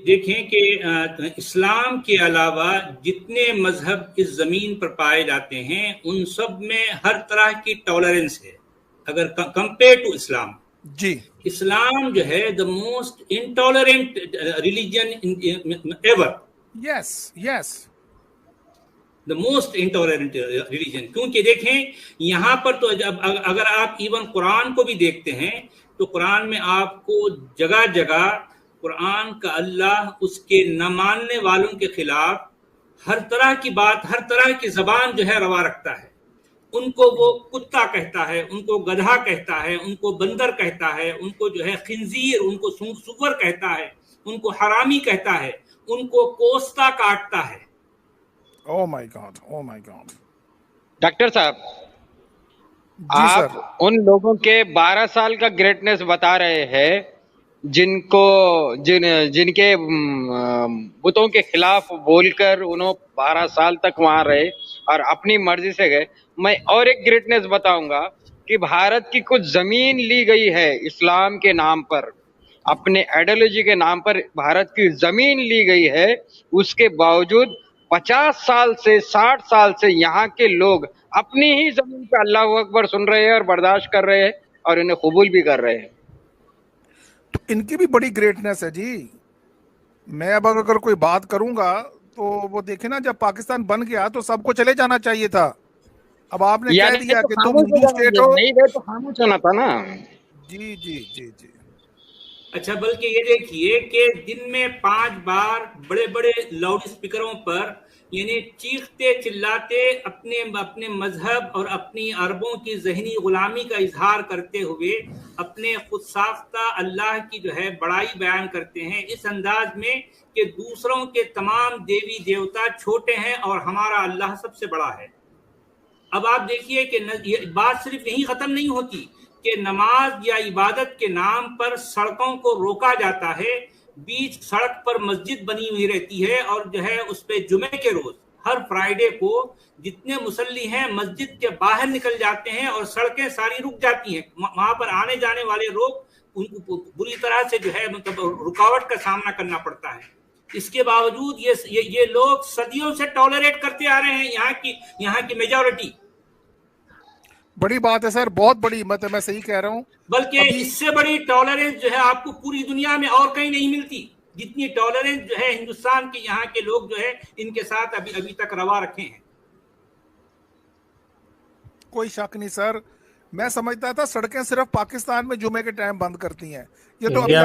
देखें कि इस्लाम के अलावा जितने मजहब इस जमीन पर पाए जाते हैं उन सब में हर तरह की टॉलरेंस है। अगर कंपेयर टू इस्लाम जी, इस्लाम जो है the most intolerant religion ever. Yes yes, the most intolerant religion. क्योंकि देखें यहाँ पर तो जब अगर आप इवन कुरान को भी देखते हैं तो कुरान में आपको जगह जगह कुरान का अल्लाह उसके न मानने वालों के खिलाफ हर तरह की बात, हर तरह की जबान जो है रवा रखता है। उनको वो कुत्ता कहता है, उनको गधा कहता है, उनको बंदर कहता है, उनको जो है खिंजीर, उनको सुअर कहता है, उनको हरामी कहता है, उनको कोस्ता काटता है। Oh my God, oh my God. Doctor साहब, जी सर, आप उन लोगों के 12 साल का ग्रेटनेस बता रहे हैं जिनके बुतों के खिलाफ बोलकर उन्होंने 12 साल तक वहां रहे और अपनी मर्जी से गए। मैं और एक ग्रेटनेस बताऊंगा कि भारत की कुछ जमीन ली गई है इस्लाम के नाम पर, अपने आइडियोलॉजी के नाम पर भारत की जमीन ली गई है। उसके बावजूद 50 साल से 60 साल से यहाँ के लोग अपनी ही जमीन पे अल्लाह अकबर सुन रहे हैं और बर्दाश्त कर रहे हैं और इन्हें कबूल भी कर रहे हैं। तो इनकी भी बड़ी ग्रेटनेस है जी। मैं अब अगर कोई बात करूंगा तो वो देखे ना, जब पाकिस्तान बन गया तो सबको चले जाना चाहिए था। अब आपने कह दिया कि तुम हिंदू स्टेट हो। नहीं गए तो खामोश होना था ना। जी जी जी जी। अच्छा, बल्कि ये देखिए कि दिन में 5 बार बड़े बड़े लाउड स्पीकरों पर यानी चीखते चिल्लाते अपने अपने मजहब और अपनी अरबों की जहनी गुलामी का इजहार करते हुए अपने खुद साख्ता अल्लाह की जो है बड़ाई बयान करते हैं इस अंदाज में कि दूसरों के तमाम देवी देवता छोटे हैं और हमारा अल्लाह सबसे बड़ा है। अब आप देखिए कि ये बात सिर्फ यही खत्म नहीं होती कि नमाज या इबादत के नाम पर सड़कों को रोका जाता है, बीच सड़क पर मस्जिद बनी हुई रहती है और जो है उस पे जुमे के रोज हर फ्राइडे को जितने मुसल्ली हैं मस्जिद के बाहर निकल जाते हैं और सड़कें सारी रुक जाती हैं। वहां पर आने जाने वाले लोग उनको बुरी तरह से जो है मतलब रुकावट का सामना करना पड़ता है। इसके बावजूद ये लोग सदियों से टॉलरेट करते आ रहे हैं यहाँ की मेजॉरिटी। बड़ी बात है सर, बहुत बड़ी हिम्मत है, मैं सही कह रहा हूँ। बल्कि इससे बड़ी टॉलरेंस जो है आपको पूरी दुनिया में और कहीं नहीं मिलती, जितनी टॉलरेंस जो है हिंदुस्तान के यहाँ के लोग जो है इनके साथ अभी तक रवा रखे हैं। कोई शक नहीं सर, मैं समझता था सड़कें सिर्फ पाकिस्तान में जुमे के टाइम बंद करती हैं, ये तो इंडिया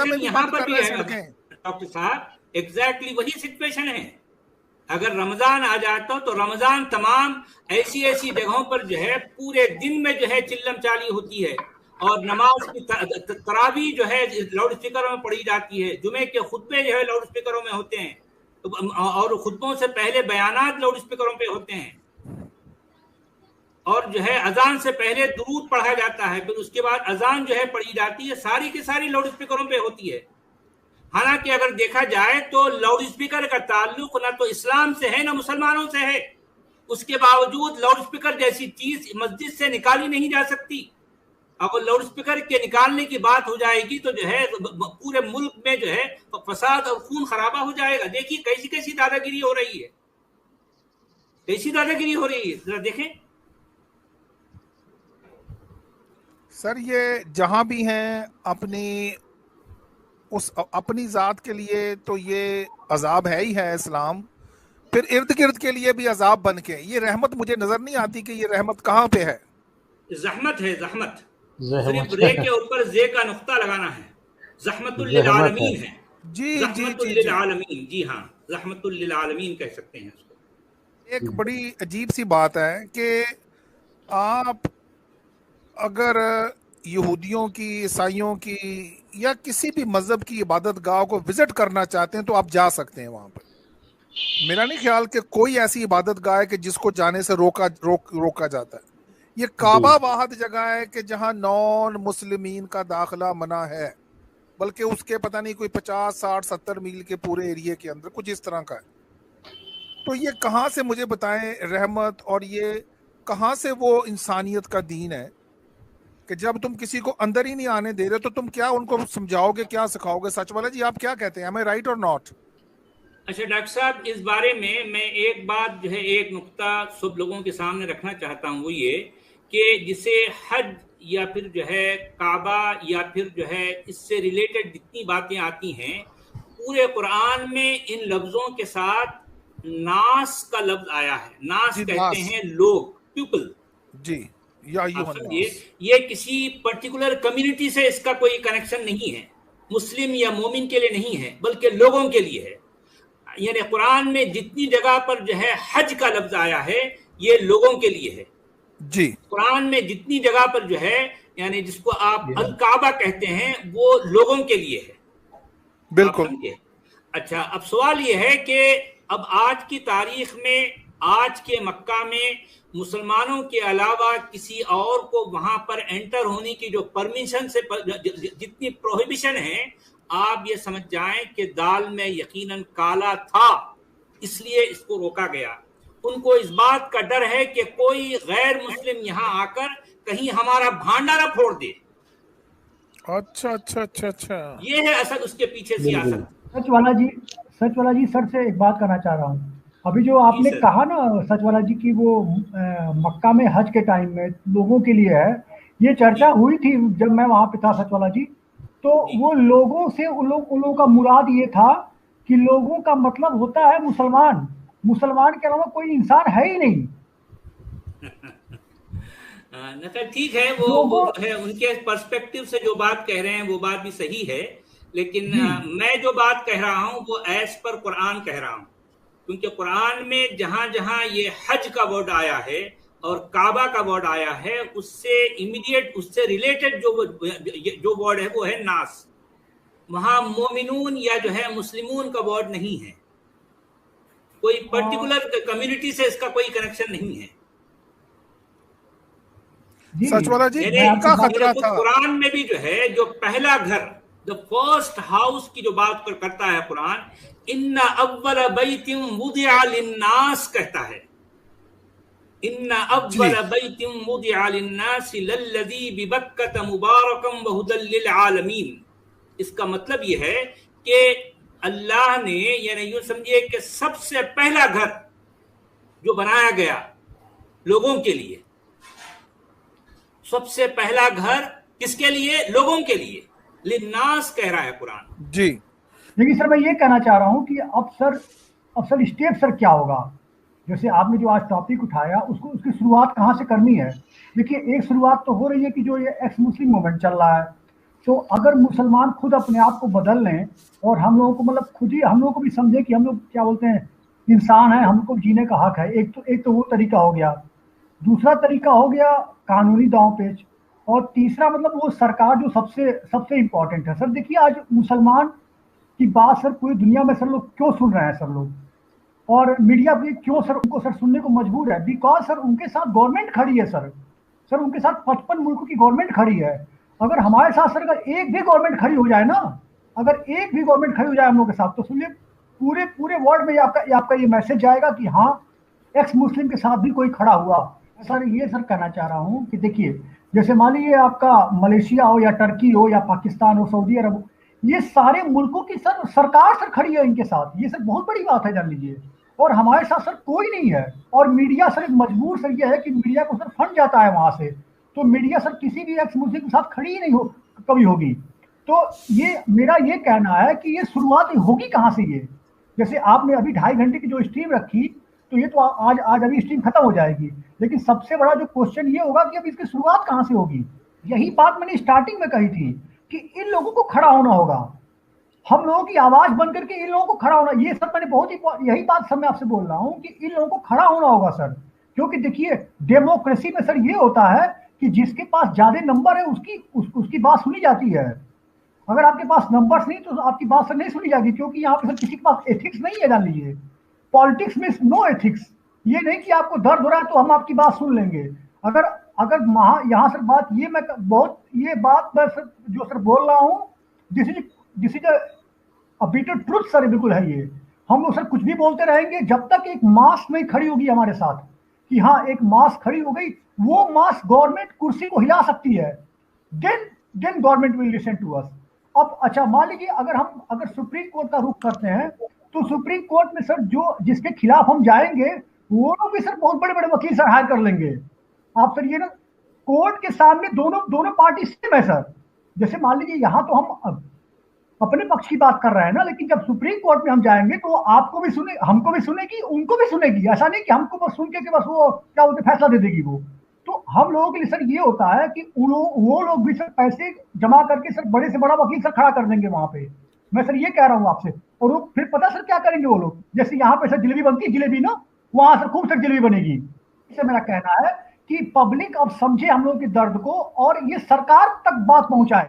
में यहाँ पर भी है डॉक्टर साहब, एग्जैक्टली वही सिचुएशन है। अगर रमजान आ जाता तो रमजान तमाम ऐसी जगहों पर जो है पूरे दिन में जो है चिल्लम चाली होती है और नमाज की तरावी जो है लाउड स्पीकरों में पढ़ी जाती है, जुमे के खुतबे जो है लाउड स्पीकरों में होते हैं और खुतबों से पहले बयानात लाउड स्पीकरों पे होते हैं और जो है अजान से पहले दुरूद पढ़ा जाता है, फिर उसके बाद अजान जो है पढ़ी जाती है, सारी की सारी लाउड स्पीकरों पे होती है। हालांकि अगर देखा जाए तो लाउड स्पीकर का ताल्लुक ना तो इस्लाम से है ना मुसलमानों से है, उसके बावजूद लाउड स्पीकर जैसी चीज मस्जिद से निकाली नहीं जा सकती। अगर लाउड स्पीकर के निकालने की बात हो जाएगी तो जो है पूरे मुल्क में जो है फसाद और खून खराबा हो जाएगा। देखिए कैसी कैसी दादागिरी हो रही है, कैसी दादागिरी हो रही है, जरा देखें सर। ये जहां भी हैं अपनी जात के लिए तो ये अजाब है ही है इस्लाम, फिर इर्द गिर्द के लिए भी अजाब बन के ये रहमत मुझे नजर नहीं आती कि ये रहमत कहाँ पे है। जहमत है, जहमत सिर्फ रे के ऊपर जे का नुक्ता लगाना है, जहमतुल लिल आलमीन है। जी जहमतुल लिल आलमीन, जी हाँ, रहमतुल लिल आलमीन कह सकते हैं उसको। एक बड़ी अजीब सी बात है कि आप अगर यहूदियों की, ईसाइयों की या किसी भी मजहब की इबादत गाह को विजिट करना चाहते हैं तो आप जा सकते हैं वहां पर। मेरा नहीं ख्याल कि कोई ऐसी इबादत गाह है कि जिसको जाने से रोका जाता है। ये काबा वाहद जगह है कि जहां नॉन मुस्लिमीन का दाखिला मना है, बल्कि उसके पता नहीं कोई 50, 60, 70 मील के पूरे एरिया के अंदर कुछ इस तरह का है। तो ये कहाँ से, मुझे बताएं, रहमत और ये कहाँ से वो इंसानियत का दीन है कि जब तुम किसी को अंदर ही नहीं आने दे रहे तो तुम क्या उनको समझाओगे, क्या सिखाओगे? सचवाला जी आप क्या कहते हैं, am I right or not? अच्छा डॉक्टर साहब, इस बारे में मैं एक बात जो है, एक नुक्ता सब लोगों के सामने रखना चाहता हूँ, वो ये कि जिसे हज या फिर जो है काबा या फिर जो है इससे रिलेटेड जितनी बातें आती हैं, पूरे कुरान में इन लफ्जों के साथ नास का लफ्ज आया है। नास जी, कहते नास। हैं लोग, पीपल। जी, या आप अय्युहन समझिए, नास। ये किसी पर्टिकुलर कम्युनिटी से इसका कोई कनेक्शन नहीं है, मुस्लिम या मोमिन के लिए नहीं है, बल्कि लोगों के लिए है। यानी कुरान में जितनी जगह पर जो है हज का लफ्ज आया है, ये लोगों के लिए है। जी, कुरान में जितनी जगह पर जो है, यानी जिसको आप अल काबा कहते हैं, वो लोगों के लिए है। बिल्कुल। आप समझे? अच्छा, अब सवाल ये है कि अब आज की तारीख में, आज के मक्का में मुसलमानों के अलावा किसी और को वहां पर एंटर होने की जो परमिशन से जितनी प्रोहिबिशन है, आप ये समझ जाएं कि दाल में यकीनन काला था, इसलिए इसको रोका गया। उनको इस बात का डर है कि कोई गैर मुस्लिम यहाँ आकर कहीं हमारा भांडारा फोड़ दे। अच्छा अच्छा अच्छा अच्छा, ये है असल उसके पीछे सियासत। सचवाला जी सर से एक बात करना चाह रहा हूँ। अभी जो आपने कहा ना सचवाला जी की वो मक्का में हज के टाइम में लोगों के लिए है, ये चर्चा हुई थी जब मैं वहां पे था सचवाला जी। तो वो लोगों से उन लोगों का मुराद ये था कि लोगों का मतलब होता है मुसलमान, मुसलमान के अलावा कोई इंसान है ही नहीं। ठीक है, वो है उनके पर्सपेक्टिव से जो बात कह रहे हैं वो बात भी सही है, लेकिन मैं जो बात कह रहा हूं वो एज पर कुरान कह रहा हूं, क्योंकि कुरान में जहां जहां ये हज का वर्ड आया है और काबा का वर्ड आया है, उससे इमीडिएट, उससे रिलेटेड जो वर्ड है वो है नास। वहां मोमिनून या जो है मुस्लिमून का वर्ड नहीं है। कोई पर्टिकुलर कम्युनिटी से इसका कोई कनेक्शन नहीं है। सचवाला जी का खतरा था। कुरान में भी जो है, जो पहला घर, द फर्स्ट हाउस की जो बात करता है कुरान, इन्ना अव्वल बैतिम वुदिअ लिन्नास कहता है। इन्ना अव्वल बैतिम वुदिअ लिन्नास लल्लज़ी बिबक्कत मुबारकम व हुदल लिल आलमीन। इसका मतलब यह है कि अल्लाह ने, यानी यूं समझिए कि सबसे पहला घर जो बनाया गया लोगों के लिए, सबसे पहला घर किसके लिए? लोगों के लिए। लिन्नास कह रहा है कुरान जी। लेकिन सर मैं ये कहना चाह रहा हूं कि अब सर स्टेप सर क्या होगा? जैसे आपने जो आज टॉपिक उठाया उसको, उसकी शुरुआत कहाँ से करनी है? देखिए, एक शुरुआत तो हो रही है कि जो ये एक्स मुस्लिम मूवमेंट चल रहा है, तो अगर मुसलमान खुद अपने आप को बदल लें और हम लोगों को मतलब खुद ही हम लोगों को भी समझे कि हम लोग क्या बोलते हैं, इंसान है, हमको जीने का हक है। एक तो वो तरीका हो गया। दूसरा तरीका हो गया कानूनी दांव पेच। और तीसरा मतलब वो सरकार जो सबसे इम्पोर्टेंट है। सर देखिए, आज मुसलमान की बात सर पूरी दुनिया में सर लोग क्यों सुन रहे हैं सर लोग, और मीडिया भी क्यों सर उनको सर सुनने को मजबूर है? बिकॉज सर उनके साथ गवर्नमेंट खड़ी है सर उनके साथ 55 मुल्कों की गवर्नमेंट खड़ी है। अगर हमारे साथ सर अगर एक भी गवर्नमेंट खड़ी हो जाए ना, अगर एक भी गवर्नमेंट खड़ी हो जाए हम लोग के साथ, तो सुनिए पूरे वर्ल्ड में आपका ये मैसेज जाएगा कि हाँ, एक्स मुस्लिम के साथ भी कोई खड़ा हुआ। सर ये सर कहना चाह रहा हूँ कि देखिए, जैसे मान लीजिए आपका मलेशिया हो या टर्की हो या पाकिस्तान हो, सऊदी अरब हो, ये सारे मुल्कों की सरकार सर खड़ी है इनके साथ। ये सर बहुत बड़ी बात है, जान लीजिए। और हमारे साथ सर कोई नहीं है। और मीडिया सर मजबूर सर ये है कि मीडिया को सर फंड जाता है वहां से, तो मीडिया सर किसी भी एक्स मुस्लिम के साथ खड़ी ही नहीं कभी होगी। तो ये मेरा ये कहना है कि ये शुरुआत होगी कहाँ से? ये जैसे आपने अभी 2.5 घंटे की जो स्ट्रीम रखी, तो ये तो आज अभी स्ट्रीम खत्म हो जाएगी, लेकिन सबसे बड़ा जो क्वेश्चन ये होगा कि अब इसकी शुरुआत कहाँ से होगी। यही बात मैंने स्टार्टिंग में कही थी कि इन लोगों को खड़ा होना होगा, हम लोगों की आवाज बन करके इन लोगों को खड़ा होना। ये सब मैंने बहुत ही, यही बात सब मैं आपसे बोल रहा हूँ कि इन लोगों को खड़ा होना होगा सर। क्योंकि देखिए, डेमोक्रेसी में सर ये होता है कि जिसके पास ज्यादा नंबर है उसकी बात सुनी जाती है। अगर आपके पास नंबर्स नहीं तो आपकी बात सर नहीं सुनी जाएगी, क्योंकि यहाँ पे सर किसी के पास एथिक्स नहीं है। जान लीजिए, पॉलिटिक्स में नो एथिक्स। ये नहीं कि आपको दर्द हो रहा है तो हम आपकी बात सुन लेंगे। अगर यहाँ सर बात ये बात मैं सर जो सर बोल रहा हूँ, this is a bitter truth sir, बिल्कुल है ये। हम लोग सर कुछ भी बोलते रहेंगे जब तक एक मास नहीं खड़ी होगी हमारे साथ कि हाँ, एक मास खड़ी हो गई, वो मास गवर्नमेंट कुर्सी को हिला सकती है। Then government will listen to us. अब अच्छा मान लीजिए अगर सुप्रीम कोर्ट का रुख करते हैं, तो सुप्रीम कोर्ट में सर जो जिसके खिलाफ हम जाएंगे वो लोग भी सर बहुत बड़े बड़े वकील सर हायर कर लेंगे। आप सर ये ना, कोर्ट के सामने दोनों पार्टी सेम है सर। जैसे मान लीजिए यहाँ तो हम अपने पक्ष की बात कर रहे हैं ना, लेकिन जब सुप्रीम कोर्ट में हम जाएंगे तो आपको भी सुने, हमको भी सुनेगी, उनको भी सुनेगी। ऐसा नहीं कि हमको बस सुन के बस वो क्या बोलते फैसला दे देगी वो। तो हम लोगों के लिए सर ये होता है कि वो लोग भी सर पैसे जमा करके सर बड़े से बड़ा वकील सर खड़ा कर देंगे वहां पे। मैं सर ये कह रहा हूँ आपसे। और वो फिर पता सर क्या करेंगे वो लोग, जैसे यहाँ पे सर जलेबी बनती है, जलेबी ना, वहां सर खूब सर जलेबी बनेगी। इससे मेरा कहना है कि पब्लिक अब समझे हम लोगों के दर्द को और ये सरकार तक बात पहुंचाए।